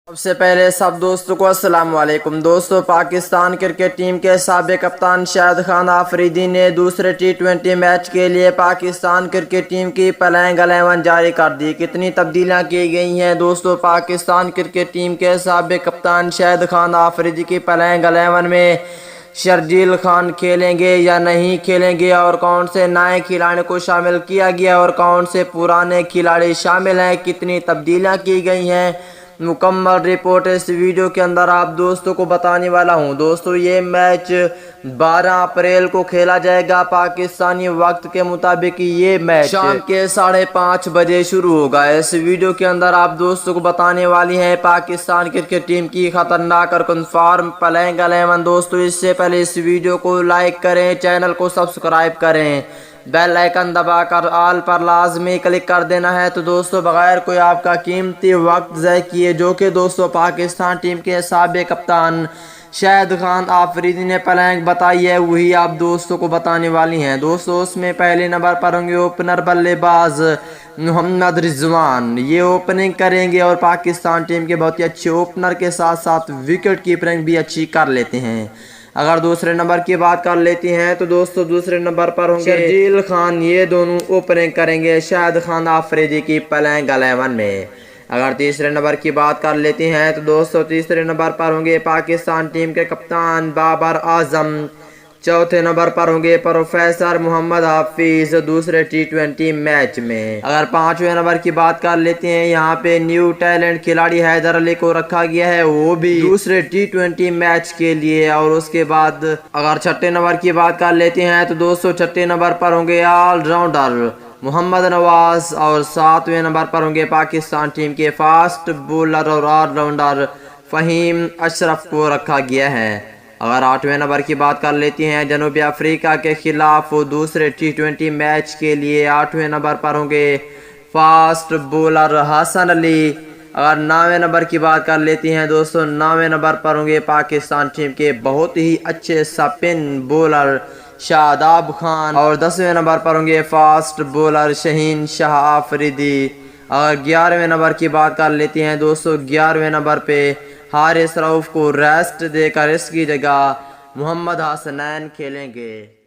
سب سے پہلے سب دوستوں کو السلام علیکم۔ دوستوں، پاکستان کرکٹ ٹیم کے سابق کپتان شاہد خان آفریدی نے دوسرے ٹی20 میچ کے لیے پاکستان کرکٹ ٹیم کی پلینگ 11 جاری کر دی۔ کتنی تبدیلیاں کی گئی ہیں دوستوں؟ پاکستان کرکٹ ٹیم کے سابق کپتان شاہد خان آفریدی کی پلینگ 11 میں شرجیل خان کھیلیں گے یا نہیں کھیلیں گے، اور کون سے نئے کھلاڑیوں کو شامل کیا گیا اور کون سے پرانے کھلاڑی شامل ہیں، کتنی تبدیلیاں کی گئی ہیں، مکمل رپورٹ اس ویڈیو کے اندر آپ دوستوں کو بتانے والا ہوں۔ دوستوں، یہ میچ 12 اپریل کو کھیلا جائے گا پاکستانی وقت کے مطابق۔ یہ میچ شام کے 5:30 بجے شروع ہوگا۔ اس ویڈیو کے اندر آپ دوستوں کو بتانے والی ہیں پاکستان کرکٹ ٹیم کی خطرناک اور کنفرم پلینگ 11۔ دوستوں، اس سے پہلے اس ویڈیو کو لائک کریں، چینل کو سبسکرائب کریں، بیل آئیکن دبا کر آل پر لازمی کلک کر دینا ہے۔ تو دوستوں، بغیر کوئی آپ کا قیمتی وقت ضائع کیے، جو کہ دوستوں پاکستان ٹیم کے سابق کپتان شاہد خان آفریدی نے پلینگ بتائی ہے، وہی آپ دوستوں کو بتانے والی ہیں۔ دوستوں، اس میں پہلے نمبر پر ہوں گے اوپنر بلے باز محمد رضوان، یہ اوپننگ کریں گے اور پاکستان ٹیم کے بہت ہی اچھے اوپنر کے ساتھ ساتھ وکٹ کیپرنگ بھی اچھی کر لیتے ہیں۔ اگر دوسرے نمبر کی بات کر لیتے ہیں تو دوستوں دوسرے نمبر پر ہوں گے شرجیل خان، یہ دونوں اوپننگ کریں گے شاہد خان آفریدی کی پلینگ 11 میں۔ اگر تیسرے نمبر کی بات کر لیتے ہیں تو دوستوں تیسرے نمبر پر ہوں گے پاکستان ٹیم کے کپتان بابر اعظم، چوتھے نمبر پر ہوں گے پروفیسر محمد حفیظ دوسرے ٹی20 میچ میں۔ اگر پانچویں نمبر کی بات کر لیتے ہیں، یہاں پہ نیو ٹیلنٹ کھلاڑی حیدر علی کو رکھا گیا ہے، وہ بھی دوسرے ٹی20 میچ کے لیے۔ اور اس کے بعد اگر چھٹے نمبر کی بات کر لیتے ہیں تو دوستوں چھٹے نمبر پر ہوں گے آل راؤنڈر محمد نواز، اور ساتویں نمبر پر ہوں گے پاکستان ٹیم کے فاسٹ بولر اور آل راؤنڈر فہیم اشرف کو رکھا گیا ہے۔ اگر آٹھویں نمبر کی بات کر لیتے ہیں جنوبی افریقہ کے خلاف دوسرے ٹی20 میچ کے لیے، آٹھویں نمبر پر ہوں گے فاسٹ بولر حسن علی۔ اگر نویں نمبر کی بات کر لیتے ہیں دوستوں، نویں نمبر پر ہوں گے پاکستان ٹیم کے بہت ہی اچھے سپن بولر شاداب خان، اور 10ویں نمبر پر ہوں گے فاسٹ بولر شہین شاہ آفریدی۔ اور 11ویں نمبر کی بات کر لیتے ہیں دوستوں، 11ویں نمبر پہ حارث رؤف کو ریسٹ دے کر اس کی جگہ محمد حسنین کھیلیں گے۔